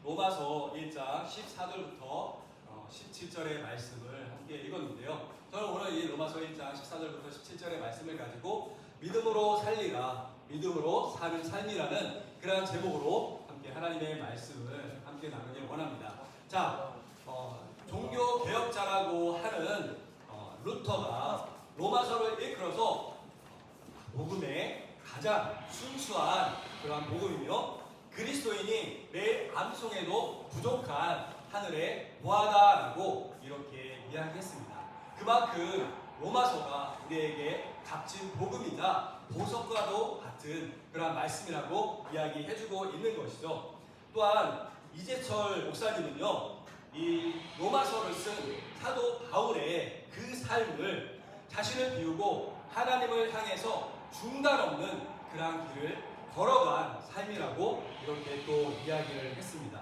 로마서 1장 14절부터 17절의 말씀을 함께 읽었는데요. 저는 오늘 이 로마서 1장 14절부터 17절의 말씀을 가지고 믿음으로 살리라, 믿음으로 사는 삶이라는 그러한 제목으로 함께 하나님의 말씀을 함께 나누길 원합니다. 자, 종교 개혁자라고 하는 루터가 로마서를 일컬어서 복음의 가장 순수한 그러한 복음이며 그리스도인이 매일 암송해도 부족한 하늘의 보화다라고 이렇게 이야기했습니다. 그만큼 로마서가 우리에게 값진 복음이자 보석과도 같은 그러한 말씀이라고 이야기해주고 있는 것이죠. 또한 이재철 목사님은요, 이 로마서를 쓴 사도 바울의 그 삶을 자신을 비우고 하나님을 향해서 중단 없는 그러한 길을 걸어간 삶이라고 이렇게 또 이야기를 했습니다.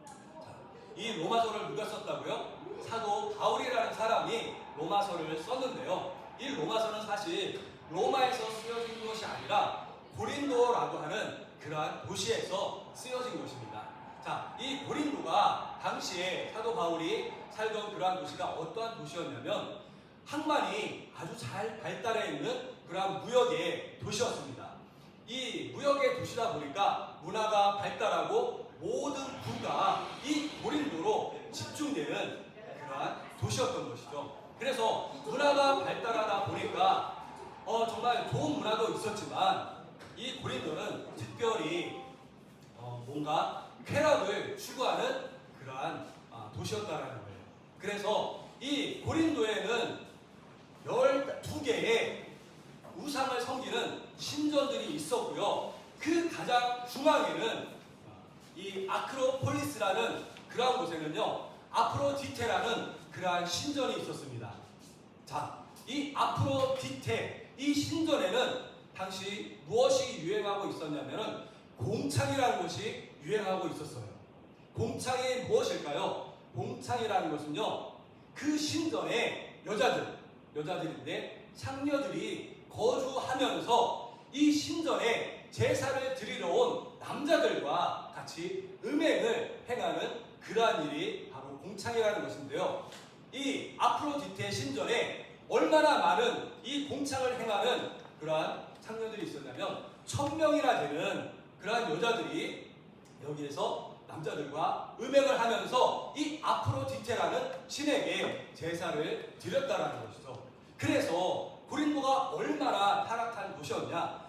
자, 이 로마서를 누가 썼다고요? 사도 바울이라는 사람이 로마서를 썼는데요. 이 로마서는 사실 로마에서 쓰여진 것이 아니라 고린도라고 하는 그러한 도시에서 쓰여진 것입니다. 자, 이 고린도가 당시에 사도 바울이 살던 그러한 도시가 어떠한 도시였냐면 항만이 아주 잘 발달해 있는 그러한 무역의 도시였습니다. 이 무역의 도시다 보니까 문화가 발달하고 모든 부가 이 고린도로 집중되는 그러한 도시였던 것이죠. 그래서 문화가 발달하다 보니까 정말 좋은 문화도 있었지만 이 고린도는 특별히 뭔가 쾌락을 추구하는 그러한 도시였다라는 거예요. 그래서 이 고린도에는 12개의 우상을 섬기는 신전들이 있었고요. 그 가장 중앙에는 이 아크로폴리스라는 그러한 곳에는요, 아프로디테라는 그러한 신전이 있었습니다. 자, 이 아프로디테, 이 신전에는 당시 무엇이 유행하고 있었냐면은 공창이라는 것이 유행하고 있었어요. 공창이 무엇일까요? 공창이라는 것은요, 그 신전에 여자들인데 창녀들이 거주하면서 이 신전에 제사를 드리러 온 남자들과 같이 음행을 행하는 그러한 일이 바로 공창이라는 것인데요. 이 아프로디테 신전에 얼마나 많은 이 공창을 행하는 그러한 창녀들이 있었냐면 1000명이나 되는 그러한 여자들이 여기에서 남자들과 음행을 하면서 이 아프로디테라는 신에게 제사를 드렸다라는 것이죠. 그래서 고린도가 얼마나 타락한 도시였냐,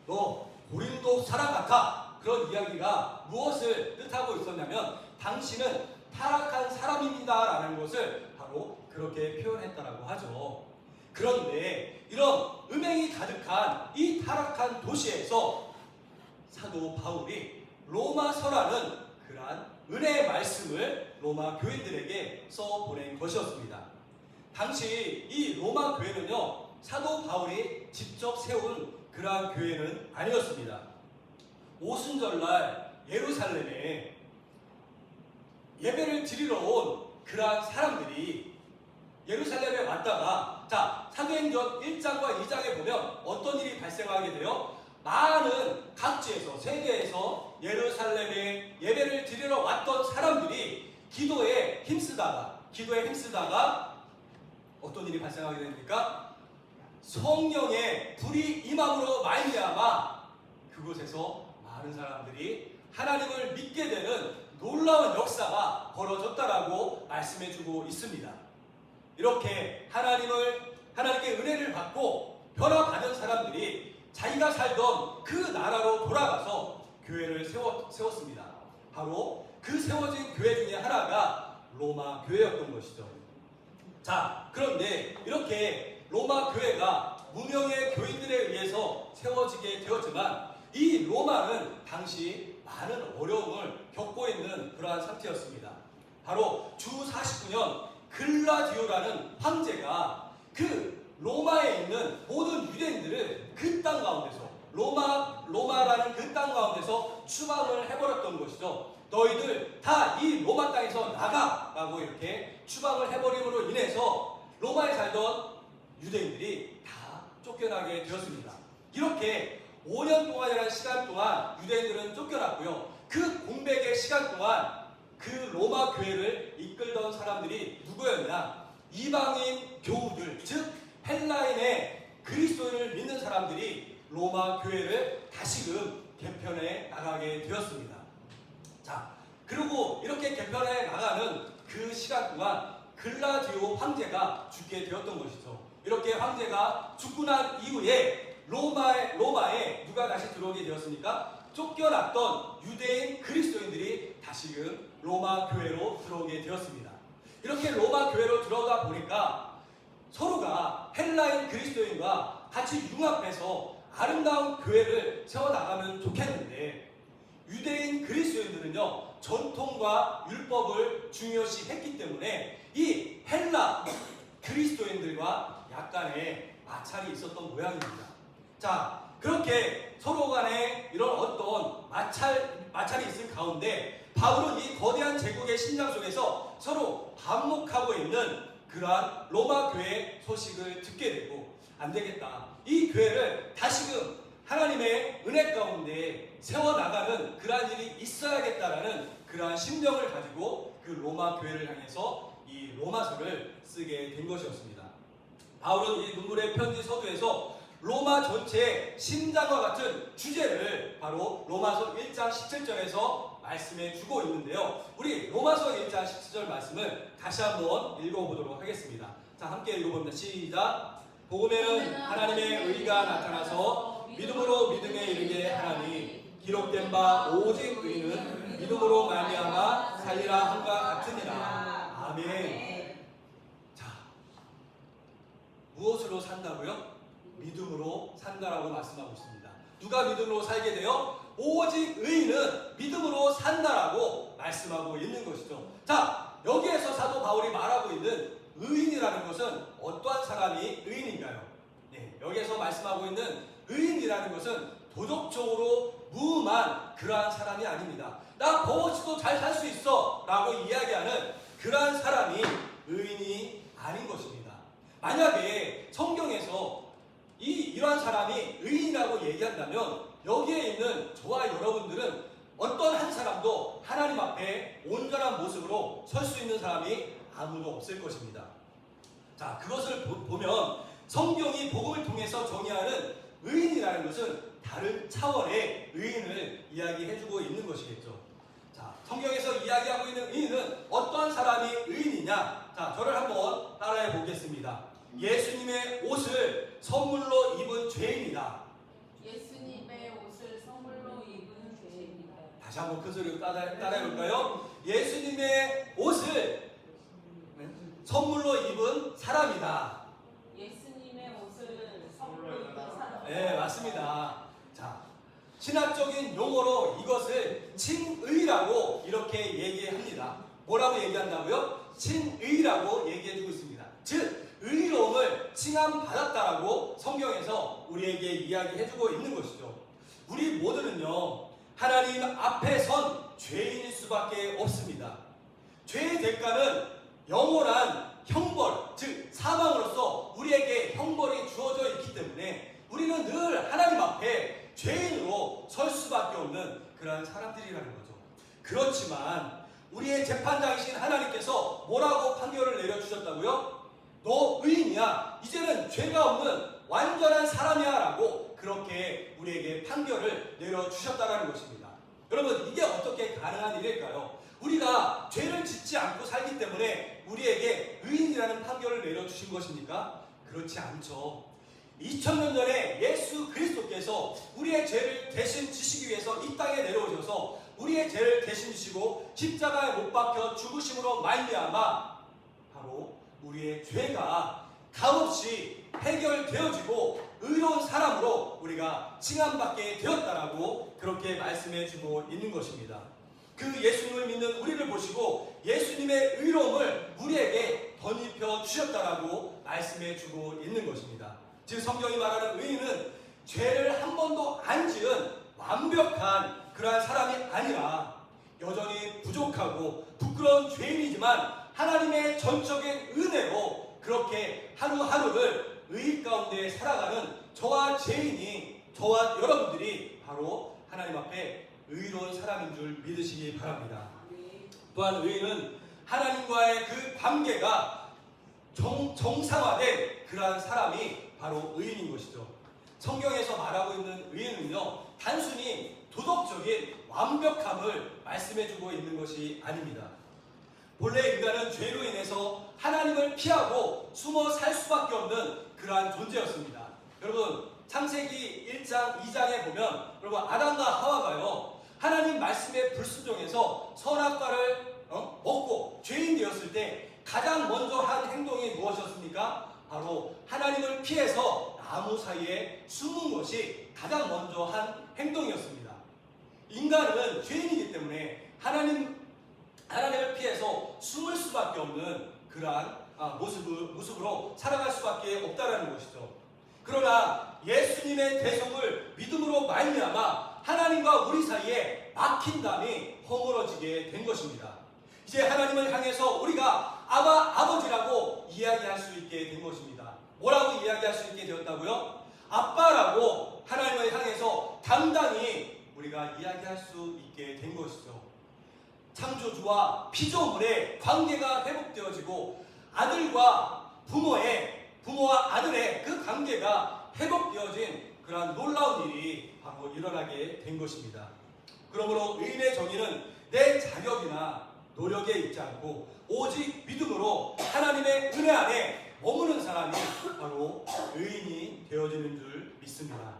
너 고린도 사람 같아, 그런 이야기가 무엇을 뜻하고 있었냐면 당신은 타락한 사람입니다 라는 것을 바로 그렇게 표현했다라고 하죠. 그런데 이런 음행이 가득한 이 타락한 도시에서 사도 바울이 로마서라는 그러한 은혜의 말씀을 로마 교인들에게 써 보낸 것이었습니다. 당시 이 로마 교회는요, 사도 바울이 직접 세운 그러한 교회는 아니었습니다. 오순절날 예루살렘에 예배를 드리러 온 그러한 사람들이 예루살렘에 왔다가, 자, 사도행전 1장과 2장에 보면 어떤 일이 발생하게 돼요? 많은 각지에서, 세계에서 예루살렘에 예배를 드리러 왔던 사람들이 기도에 힘쓰다가 어떤 일이 발생하게 됩니까? 성령의 불이 임함으로 말미암아 그곳에서 많은 사람들이 하나님을 믿게 되는 놀라운 역사가 벌어졌다라고 말씀해주고 있습니다. 이렇게 하나님께 은혜를 받고 변화받은 사람들이 자기가 살던 그 나라로 돌아가서 교회를 세웠습니다. 바로 그 세워진 교회 중에 하나가 로마 교회였던 것이죠. 자, 그런데 이렇게 로마 교회가 무명의 교인들에 의해서 세워지게 되었지만 이 로마는 당시 많은 어려움을 겪고 있는 그러한 상태였습니다. 바로 주 49년 글라디오라는 황제가 그 로마에 있는 모든 유대인들을 그 땅 가운데서 로마라는 그 땅 가운데서 추방을 해버렸던 것이죠. 너희들 다 이 로마 땅에서 나가라고 이렇게 추방을 해버림으로 인해서 로마에 살던 유대인들이 다 쫓겨나게 되었습니다. 이렇게 5년 동안이라는 시간 동안 유대인들은 쫓겨났고요. 그 공백의 시간 동안 그 로마 교회를 이끌던 사람들이 누구였냐? 이방인 교우들, 즉 헬라인의 그리스도인을 믿는 사람들이 로마 교회를 다시금 개편해 나가게 되었습니다. 자, 그리고 이렇게 개편해 나가는 그 시간 동안 글라디오 황제가 죽게 되었던 것이죠. 이렇게 황제가 죽고 난 이후에 로마에 누가 다시 들어오게 되었습니까? 쫓겨났던 유대인 그리스도인들이 다시금 로마 교회로 들어오게 되었습니다. 이렇게 로마 교회로 들어가 보니까 서로가 헬라인 그리스도인과 같이 융합해서 아름다운 교회를 세워나가면 좋겠는데, 유대인 그리스도인들은요 전통과 율법을 중요시 했기 때문에 이 헬라 그리스도인들과 약간의 마찰이 있었던 모양입니다. 자, 그렇게 서로 간에 이런 어떤 마찰이 있을 가운데 바울은 이 거대한 제국의 심장 속에서 서로 반목하고 있는 그러한 로마 교회의 소식을 듣게 되고, 안 되겠다, 이 교회를 다시금 하나님의 은혜 가운데 세워나가는 그러한 일이 있어야겠다라는 그러한 심령을 가지고 그 로마 교회를 향해서 이 로마서를 쓰게 된 것이었습니다. 바울은 이 눈물의 편지 서두에서 로마 전체의 심장과 같은 주제를 바로 로마서 1장 17절에서 말씀해 주고 있는데요. 우리 로마서 1장 17절 말씀을 다시 한번 읽어보도록 하겠습니다. 자, 함께 읽어봅니다. 시작. 복음에는 하나님의 의가 나타나서 믿음으로 믿음에 이르게 하나니 기록된 바 오직 의는 믿음으로 말미암아 살리라 함과 같으니라. 아멘. 자, 무엇으로 산다고요? 믿음으로 산다라고 말씀하고 있습니다. 누가 믿음으로 살게 돼요? 오직 의인은 믿음으로 산다라고 말씀하고 있는 것이죠. 자, 여기에서 사도 바울이 말하고 있는 의인이라는 것은 어떠한 사람이 의인인가요? 네, 여기에서 말씀하고 있는 의인이라는 것은 도덕적으로 무음한 그러한 사람이 아닙니다. 나 버거지도 잘 살 수 있어 라고 이야기하는 그러한 사람이 의인이 아닌 것입니다. 만약에 성경에서 이러한 사람이 의인이라고 얘기한다면 여기에 있는 저와 여러분들은 어떤 한 사람도 하나님 앞에 온전한 모습으로 설 수 있는 사람이 아무도 없을 것입니다. 자, 그것을 보면 성경이 복음을 통해서 정의하는 의인이라는 것은 다른 차원의 의인을 이야기해주고 있는 것이겠죠. 자, 성경에서 이야기하고 있는 의인은 어떠한 사람이 의인이냐? 자, 저를 한번 따라해 보겠습니다. 예수님의 옷을 선물로 입은 죄인이다. 예수님의 옷을 선물로 입은 죄인이다. 다시 한번 큰 소리로 따라해 볼까요? 예수님의 옷을 선물로 입은 사람이다. 예수님의 옷을 선물로 입은 사람. 네, 맞습니다. 자, 신학적인 용어로 이것을 칭의라고 이렇게 얘기합니다. 뭐라고 얘기한다고요? 칭의라고 얘기해주고 있습니다. 즉, 의로움을 칭함받았다라고 성경에서 우리에게 이야기해주고 있는 것이죠. 우리 모두는요, 하나님 앞에 선 죄인일 수밖에 없습니다. 죄의 대가는 영원한 형벌, 즉 사망으로서 우리에게 형벌이 주어져 있기 때문에 우리는 늘 하나님 앞에 죄인으로 설 수밖에 없는 그러한 사람들이라는 거죠. 그렇지만 우리의 재판장이신 하나님께서 뭐라고 판결을 내려주셨다고요? 너 의인이야, 이제는 죄가 없는 완전한 사람이야 라고 그렇게 우리에게 판결을 내려주셨다는 것입니다. 여러분, 이게 어떻게 가능한 일일까요? 우리가 죄를 짓지 않고 살기 때문에 우리에게 의인이라는 판결을 내려주신 것입니까? 그렇지 않죠. 2000년 전에 예수 그리스도께서 우리의 죄를 대신 지시기 위해서 이 땅에 내려오셔서 우리의 죄를 대신 지시고 십자가에 못 박혀 죽으심으로 말미암아 바로 우리의 죄가 값없이 해결되어지고 의로운 사람으로 우리가 칭함받게 되었다라고 그렇게 말씀해주고 있는 것입니다. 그 예수님을 믿는 우리를 보시고 예수님의 의로움을 우리에게 덧입혀 주셨다라고 말씀해주고 있는 것입니다. 즉, 성경이 말하는 의인은 죄를 한 번도 안 지은 완벽한 그러한 사람이 아니라 여전히 부족하고 부끄러운 죄인이지만 하나님의 전적인 은혜로 그렇게 하루하루를 의 가운데 살아가는 저와 죄인이, 저와 여러분들이 바로 하나님 앞에 의로운 사람인 줄 믿으시기 바랍니다. 또한 의인은 하나님과의 그 관계가 정상화된 그러한 사람이 바로 의인인 것이죠. 성경에서 말하고 있는 의인은요, 단순히 도덕적인 완벽함을 말씀해주고 있는 것이 아닙니다. 본래 인간은 죄로 인해서 하나님을 피하고 숨어 살 수밖에 없는 그러한 존재였습니다. 여러분, 창세기 1장, 2장에 보면 여러분 아담과 하와가요, 하나님 말씀의 불순종에서 선악과를 먹고 죄인 되었을 때 가장 먼저 한 행동이 무엇이었습니까? 바로 하나님을 피해서 나무 사이에 숨은 것이 가장 먼저 한 행동이었습니다. 인간은 죄인이기 때문에 하나님을 피해서 숨을 수밖에 없는 그러한 모습으로 살아갈 수밖에 없다라는 것이죠. 그러나 예수님의 대속을 믿음으로 말미암아 하나님과 우리 사이에 막힌담이 허물어지게 된 것입니다. 이제 하나님을 향해서 우리가 아버지라고 이야기할 수 있게 된 것입니다. 뭐라고 이야기할 수 있게 되었다고요? 아빠라고 하나님을 향해서 당당히 우리가 이야기할 수 있게 된 것이죠. 창조주와 피조물의 관계가 회복되어지고 부모와 아들의 그 관계가 회복되어진 그러한 놀라운 일이 바로 일어나게 된 것입니다. 그러므로 의인의 정의는 내 자격이나 노력에 있지 않고 오직 믿음으로 하나님의 은혜 안에 머무는 사람이 바로 의인이 되어지는 줄 믿습니다.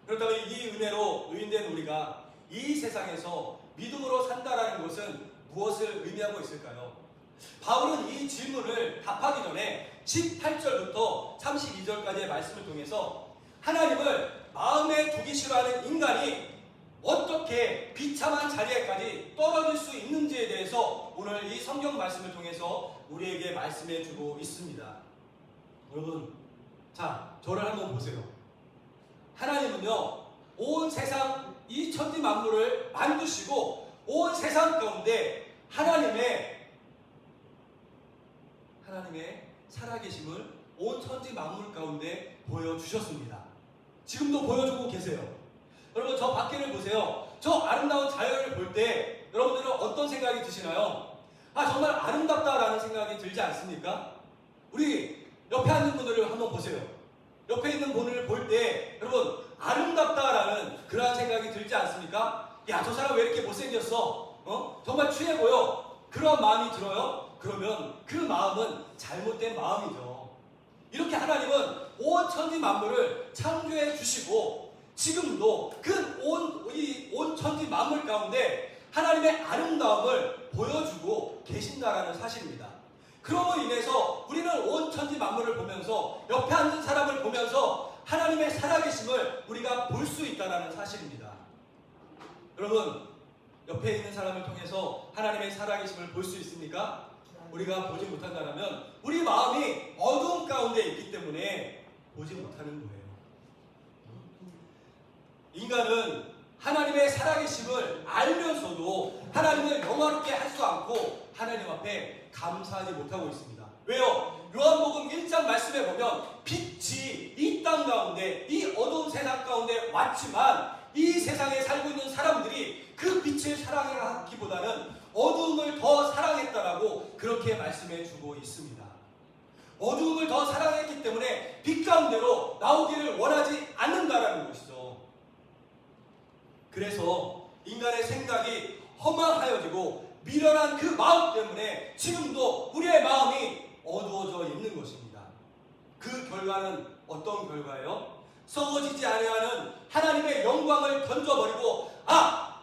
그렇다면 이 은혜로 의인된 우리가 이 세상에서 믿음으로 산다라는 것은 무엇을 의미하고 있을까요? 바울은 이 질문을 답하기 전에 18절부터 32절까지의 말씀을 통해서 하나님을 마음에 두기 싫어하는 인간이 어떻게 비참한 자리에까지 떨어질 수 있는지에 대해서 오늘 이 성경 말씀을 통해서 우리에게 말씀해 주고 있습니다. 여러분, 자, 저를 한번 보세요. 하나님은요, 온 세상 이 천지 만물을 만드시고 온 세상 가운데 하나님의 살아계심을 온 천지 만물 가운데 보여주셨습니다. 지금도 보여주고 계세요. 여러분, 저 밖에를 보세요. 저 아름다운 자연을 볼 때 여러분들은 어떤 생각이 드시나요? 정말 아름답다라는 생각이 들지 않습니까? 우리 옆에 앉은 분들을 한번 보세요. 옆에 있는 분을 볼 때 여러분 아름답다라는 그러한 생각이 들지 않습니까? 야, 저 사람 왜 이렇게 못생겼어? 정말 취해 보여. 그런 마음이 들어요? 그러면 그 마음은 잘못된 마음이죠. 이렇게 하나님은 온 천지 만물을 창조해 주시고 지금도 그 온 천지 만물 가운데 하나님의 아름다움을 보여주고 계신다라는 사실입니다. 그럼으로 인해서 우리는 온 천지 만물을 보면서 옆에 앉은 사람을 보면서 하나님의 살아계심을 우리가 볼 수 있다는 사실입니다. 여러분, 옆에 있는 사람을 통해서 하나님의 살아계심을 볼 수 있습니까? 우리가 보지 못한다면 우리 마음이 어두움 가운데 있기 때문에 보지 못하는 거예요. 인간은 하나님의 살아계심을 알면서도 하나님을 영화롭게 할 수 않고 하나님 앞에 감사하지 못하고 있습니다. 왜요? 요한복음 1장 말씀에 보면 빛이 이 땅 가운데, 이 어두운 세상 가운데 왔지만 이 세상에 살고 있는 사람들이 그 빛을 사랑하기보다는 어두움을 더 사랑했다라고 그렇게 말씀해 주고 있습니다. 어두움을 더 사랑했기 때문에 빛 가운데로 나오기를 원하지 않는다라는 것이죠. 그래서 인간의 생각이 허망하여지고 미련한 그 마음 때문에 지금도 우리의 마음이 어두워져 있는 것입니다. 그 결과는 어떤 결과예요? 썩어지지 아니하는 하나님의 영광을 던져버리고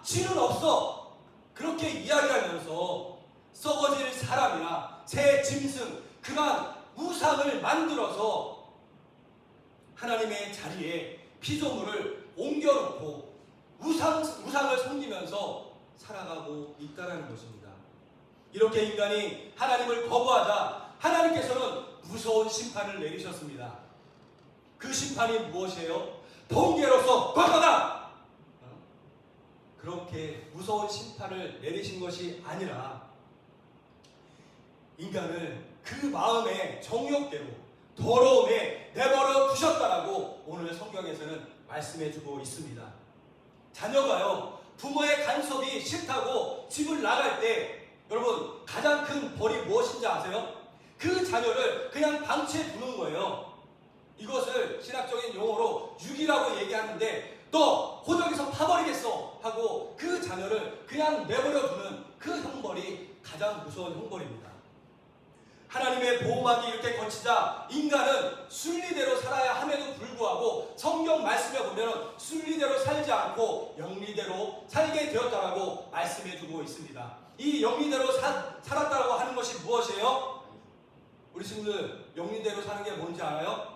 진은 없어, 그렇게 이야기하면서 썩어질 사람이나 새 짐승, 그러한 우상을 만들어서 하나님의 자리에 피조물을 옮겨놓고 우상을 섬기면서 살아가고 있다는 것입니다. 이렇게 인간이 하나님을 거부하자 하나님께서는 무서운 심판을 내리셨습니다. 그 심판이 무엇이에요? 번개로서 꽉꽉아! 그렇게 무서운 심판을 내리신 것이 아니라 인간을 그 마음의 정욕대로 더러움에 내버려 두셨다라고 오늘 성경에서는 말씀해 주고 있습니다. 자녀가요, 부모의 간섭이 싫다고 집을 나갈 때 여러분 가장 큰 벌이 무엇인지 아세요? 그 자녀를 그냥 방치해 두는 거예요. 이것을 신학적인 용어로 유기라고 얘기하는데 너 호적에서 파버리겠어 하고 그 자녀를 그냥 내버려 두는 그 형벌이 가장 무서운 형벌입니다. 하나님의 보호막이 이렇게 거치자 인간은 순리대로 살아야 함에도 불구하고 성경 말씀에 보면 순리대로 살지 않고 영리대로 살게 되었다라고 말씀해주고 있습니다. 이 영리대로 살았다라고 하는 것이 무엇이에요? 우리 친구들 영리대로 사는 게 뭔지 알아요?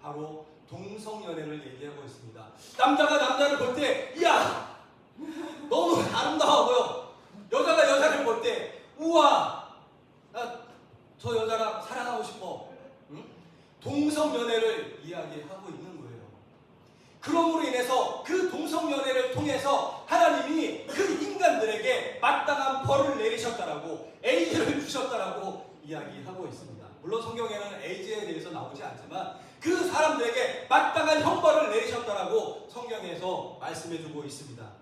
바로 동성연애를 얘기하고 있습니다. 남자가 남자를 볼 때 이야 너무 아름다워 보여. 여자가 여자를 볼 때 우와 나 저 여자랑 사랑하고 싶어. 응? 동성연애를 이야기하고 있는 거예요. 그러므로 인해서 그 동성연애를 통해서 하나님이 그 인간들에게 마땅한 벌을 내리셨다라고 에이즈를 주셨다라고 이야기하고 있습니다. 물론 성경에는 에이즈에 대해서 나오지 않지만 그 사람들에게 마땅한 형벌을 내리셨다라고 성경에서 말씀해주고 있습니다.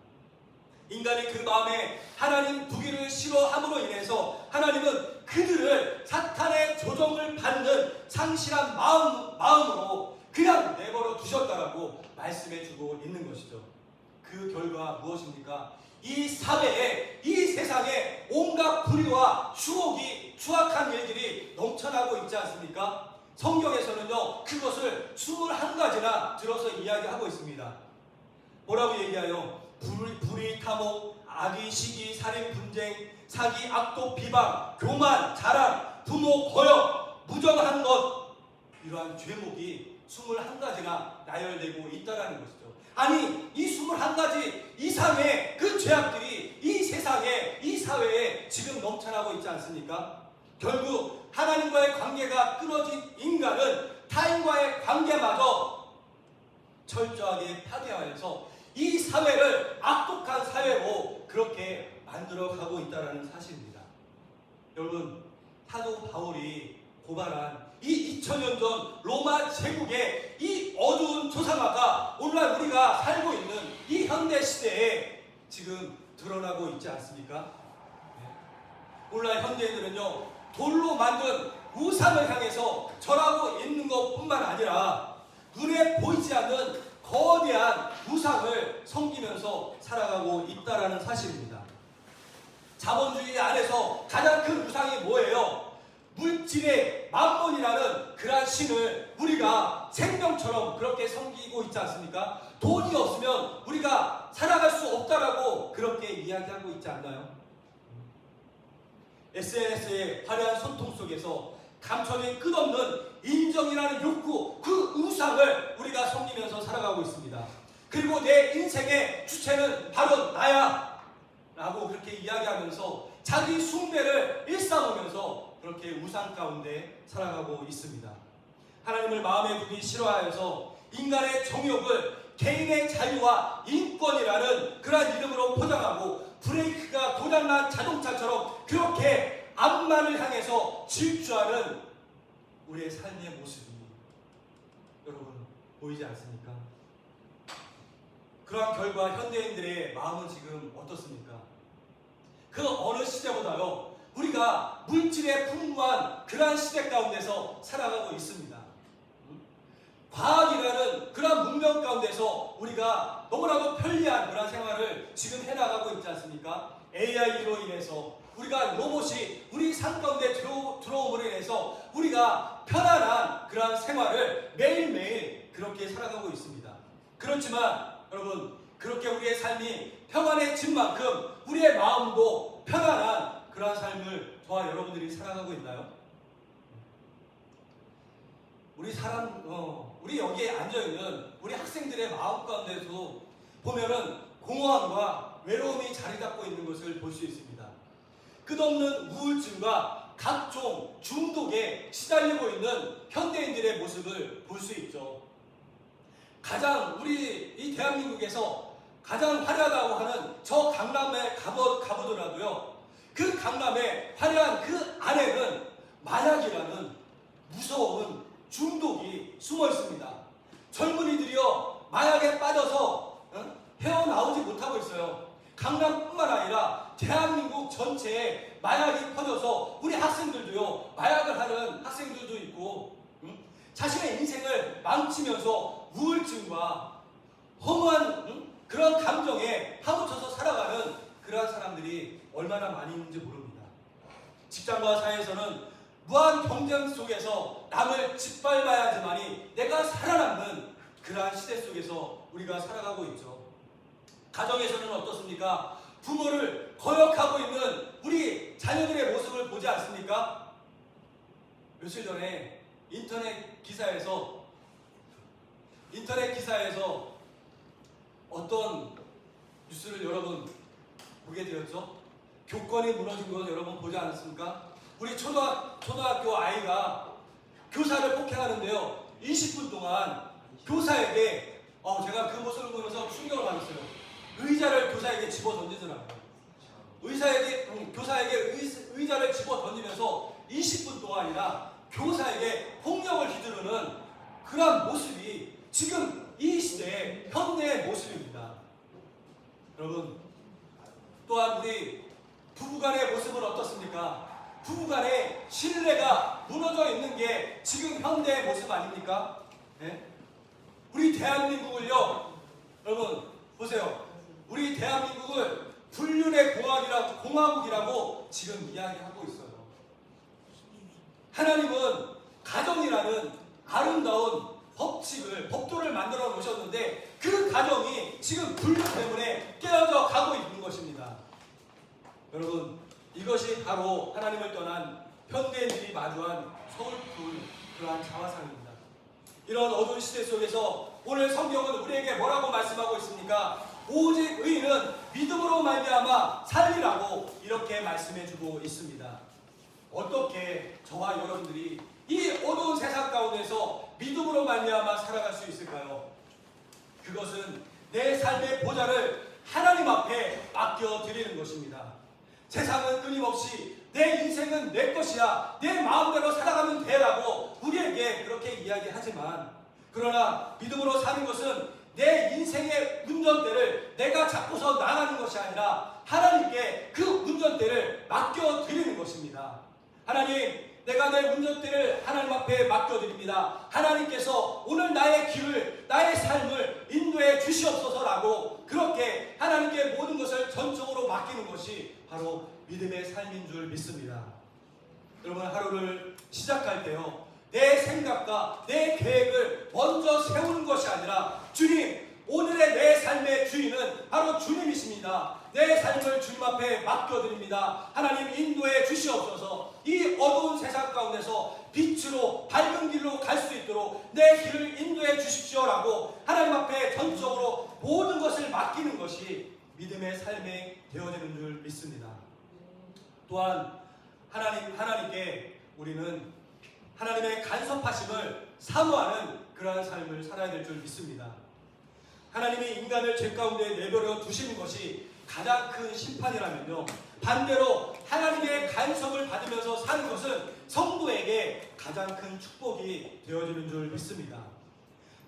인간이 그 마음에 하나님 두기를 싫어함으로 인해서 하나님은 그들을 사탄의 조정을 받는 상실한 마음으로 그냥 내버려 두셨다라고 말씀해주고 있는 것이죠. 그 결과 무엇입니까? 이 사회에, 이 세상에 온갖 불의와 추악한 일들이 넘쳐나고 있지 않습니까? 성경에서는요 그것을 21가지나 들어서 이야기하고 있습니다. 뭐라고 얘기하요? 불의, 탐욕, 악의, 시기, 살인, 분쟁, 사기, 악독, 비방, 교만, 자랑, 분노, 거역, 무정한 것, 이러한 죄목이 21가지나 나열되고 있다는 것이죠. 아니 이 21가지 이상의 그 죄악들이 이 세상에, 이 사회에 지금 넘쳐나고 있지 않습니까? 결국 하나님과의 관계가 끊어진 인간은 타인과의 관계마저 철저하게 파괴하여서 이 사회를 악독한 사회로 그렇게 만들어가고 있다는 사실입니다. 여러분 사도 바울이 고발한 이 2000년 전 로마 제국의 이 어두운 초상화가 오늘날 우리가 살고 있는 이 현대 시대에 지금 드러나고 있지 않습니까? 오늘날 현대인들은요 돌로 만든 우상을 향해서 절하고 있는 것뿐만 아니라 눈에 보이지 않는 거대한 우상을 섬기면서 살아가고 있다는 사실입니다. 자본주의 안에서 가장 큰 우상이 뭐예요? 물질의 만몬이라는 그러한 신을 우리가 생명처럼 그렇게 섬기고 있지 않습니까? 돈이 없으면 우리가 살아갈 수 없다라고 그렇게 이야기하고 있지 않나요? SNS의 화려한 소통 속에서 감춰진 끝없는 인정이라는 욕구, 그 우상을 우리가 섬기면서 살아가고 있습니다. 그리고 내 인생의 주체는 바로 나야 라고 그렇게 이야기하면서 자기 숭배를 일삼으면서 그렇게 우상 가운데 살아가고 있습니다. 하나님을 마음에 두기 싫어하여서 인간의 정욕을 개인의 자유와 인권이라는 그러한 이름으로 포장하고 브레이크가 고장난 자동차처럼 그렇게 앞만을 향해서 질주하는 우리의 삶의 모습이 여러분 보이지 않습니까? 그러한 결과 현대인들의 마음은 지금 어떻습니까? 그 어느 시대보다요 우리가 물질에 풍부한 그러한 시대 가운데서 살아가고 있습니다. 과학이라는 그러한 문명 가운데서 우리가 너무나도 편리한 그러한 생활을 지금 해나가고 있지 않습니까? AI로 인해서 우리가 로봇이 우리 삶 가운데 들어옴으로 인해서 우리가 편안한 그러한 생활을 매일매일 그렇게 살아가고 있습니다. 그렇지만 여러분 그렇게 우리의 삶이 평안해진 만큼 우리의 마음도 편안한 그러한 삶을 저와 여러분들이 살아가고 있나요? 우리 여기에 앉아있는 우리 학생들의 마음 가운데서 보면은 공허함과 외로움이 자리 잡고 있는 것을 볼 수 있습니다. 끝없는 우울증과 각종 중독에 시달리고 있는 현대인들의 모습을 볼 수 있죠. 가장 우리 이 대한민국에서 가장 화려하다고 하는 저 강남에 가보더라도요. 그 강남의 화려한 그 안에는 마약이라는 무서운 중독이 숨어 있습니다. 젊은이들이요 마약에 빠져서 헤어나오지 못하고 있어요. 강남뿐만 아니라 대한민국 전체에 마약이 퍼져서 우리 학생들도요, 마약을 하는 학생들도 있고, 자신의 인생을 망치면서 우울증과 허무한 그런 감정에 파묻혀서 살아가는 그러한 사람들이 얼마나 많이 있는지 모릅니다. 직장과 사회에서는 무한 경쟁 속에서 남을 짓밟아야지만이 내가 살아남는 그러한 시대 속에서 우리가 살아가고 있죠. 가정에서는 어떻습니까? 부모를 거역하고 있는 우리 자녀들의 모습을 보지 않습니까? 며칠 전에 인터넷 기사에서 어떤 뉴스를 여러분 보게 되었죠? 교권이 무너진 거 여러분 보지 않았습니까? 우리 초등학교 아이가 교사를 폭행하는데요, 20분 동안 교사에게 제가 그 모습을 보면서 충격을 받았어요. 의자를 교사에게 집어 던지더라고요. 교사에게 의자를 집어 던지면서 20분 동안이나 교사에게 폭력을 휘두르는 그런 모습이 지금 이 시대의 현대의 모습입니다. 여러분, 또한 우리 부부간의 모습은 어떻습니까? 부부간의 신뢰가 무너져 있는 게 지금 현대의 모습 아닙니까? 네? 우리 대한민국을요, 여러분 보세요. 우리 대한민국을 불륜의 공화국이라고 지금 이야기하고 있어요. 하나님은 가정이라는 아름다운 법도를 만들어 놓으셨는데 그 가정이 지금 불륜 때문에 깨어져 가고 있는 것입니다. 여러분, 이것이 바로 하나님을 떠난 현대인들이 마주한 서글픈 그러한 자화상입니다. 이런 어두운 시대 속에서 오늘 성경은 우리에게 뭐라고 말씀하고 있습니까? 오직 의인은 믿음으로 말미암아 살리라고 이렇게 말씀해주고 있습니다. 어떻게 저와 여러분들이 이 어두운 세상 가운데서 믿음으로 말미암아 살아갈 수 있을까요? 그것은 내 삶의 보좌를 하나님 앞에 맡겨드리는 것입니다. 세상은 끊임없이 내 인생은 내 것이야, 내 마음대로 살아가면 돼라고 우리에게 그렇게 이야기하지만, 그러나 믿음으로 사는 것은 내 인생의 운전대를 내가 잡고서 나가는 것이 아니라 하나님께 그 운전대를 맡겨드리는 것입니다. 하나님, 내가 내 운전대를 하나님 앞에 맡겨드립니다. 하나님께서 오늘 나의 길을, 나의 삶을 인도해 주시옵소서라고 그렇게 하나님께 모든 것을 전적으로 맡기는 것이 바로 믿음의 삶인 줄 믿습니다. 여러분, 하루를 시작할 때요, 내 생각과 내 계획을 먼저 세우는 것이 아니라 주님, 오늘의 내 삶의 주인은 바로 주님이십니다. 내 삶을 주님 앞에 맡겨드립니다. 하나님 인도해 주시옵소서. 이 어두운 세상 가운데서 빛으로 밝은 길로 갈 수 있도록 내 길을 인도해 주십시오라고 하나님 앞에 전적으로 모든 것을 맡기는 것이 믿음의 삶에 되어지는 줄 믿습니다. 또한 하나님께 우리는 하나님의 간섭하심을 사모하는 그러한 삶을 살아야 될 줄 믿습니다. 하나님이 인간을 죄 가운데 내버려 두시는 것이 가장 큰 심판이라면요, 반대로 하나님의 간섭을 받으면서 사는 것은 성도에게 가장 큰 축복이 되어지는 줄 믿습니다.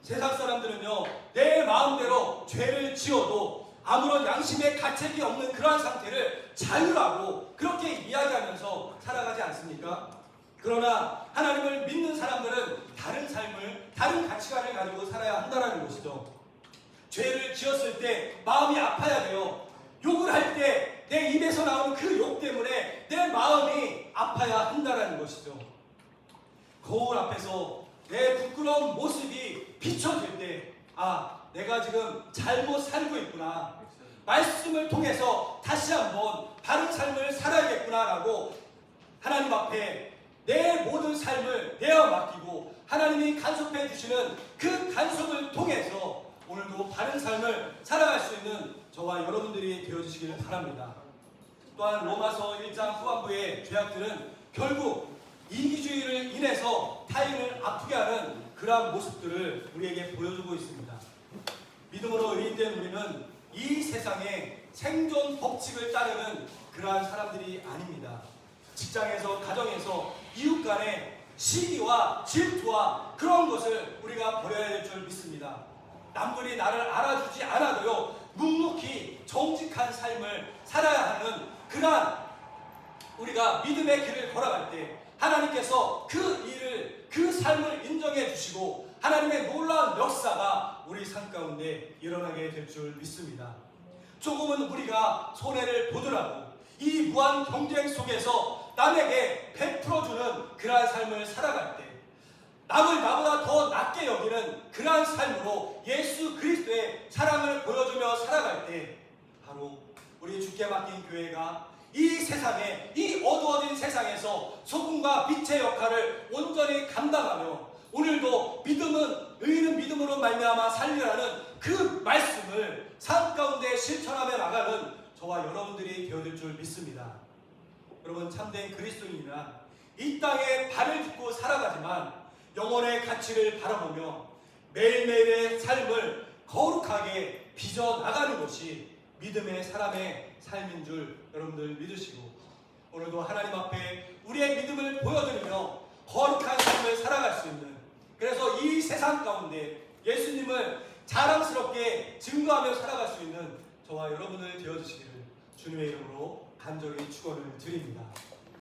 세상 사람들은요, 내 마음대로 죄를 지어도 아무런 양심의 가책이 없는 그러한 상태를 자유라고 그렇게 이야기하면서 살아가지 않습니까? 그러나 하나님을 믿는 사람들은 다른 삶을, 다른 가치관을 가지고 살아야 한다는 것이죠. 죄를 지었을 때 마음이 아파야 돼요. 욕을 할 때 내 입에서 나오는 그 욕 때문에 내 마음이 아파야 한다는 것이죠. 거울 앞에서 내 부끄러운 모습이 비춰질 때, 내가 지금 잘못 살고 있구나, 말씀을 통해서 다시 한번 바른 삶을 살아야겠구나라고 하나님 앞에 내 모든 삶을 내어 맡기고 하나님이 간섭해 주시는 그 간섭을 통해서 오늘도 바른 삶을 살아갈 수 있는 저와 여러분들이 되어주시기를 바랍니다. 또한 로마서 1장 후반부의 죄악들은 결국 이기주의를 인해서 타인을 아프게 하는 그러한 모습들을 우리에게 보여주고 있습니다. 믿음으로 의인된 우리는 이 세상의 생존 법칙을 따르는 그러한 사람들이 아닙니다. 직장에서, 가정에서, 이웃 간의 시기와 질투와 그런 것을 우리가 버려야 될 줄 믿습니다. 남들이 나를 알아주지 않아도요, 묵묵히 정직한 삶을 살아야 하는 그러한 우리가 믿음의 길을 걸어갈 때 하나님께서 그 삶을 인정해 주시고 하나님의 놀라운 역사가 우리 삶 가운데 일어나게 될 줄 믿습니다. 조금은 우리가 손해를 보더라도 이 무한 경쟁 속에서 남에게 베풀어주는 그러한 삶을 살아갈 때 남을 나보다 더 낮게 여기는 그러한 삶으로 예수 그리스도의 사랑을 보여주며 살아갈 때 바로 우리 주께 맡긴 교회가 이 세상에, 이 어두워진 세상에서 소금과 빛의 역할을 온전히 감당하며 오늘도 믿음은 의인은 믿음으로 말미암아 살리라는 그 말씀을 삶 가운데 실천하며 나가는 저와 여러분들이 되어질 줄 믿습니다. 여러분, 참된 그리스도인이란 이 땅에 발을 딛고 살아가지만 영혼의 가치를 바라보며 매일매일의 삶을 거룩하게 빚어나가는 것이 믿음의 사람의 삶인 줄 여러분들 믿으시고 오늘도 하나님 앞에 우리의 믿음을 보여드리며 거룩한 삶을 살아갈 수 있는, 그래서 이 세상 가운데 예수님을 자랑스럽게 증거하며 살아갈 수 있는 저와 여러분을 되어주시기를 주님의 이름으로 간절히 축원을 드립니다.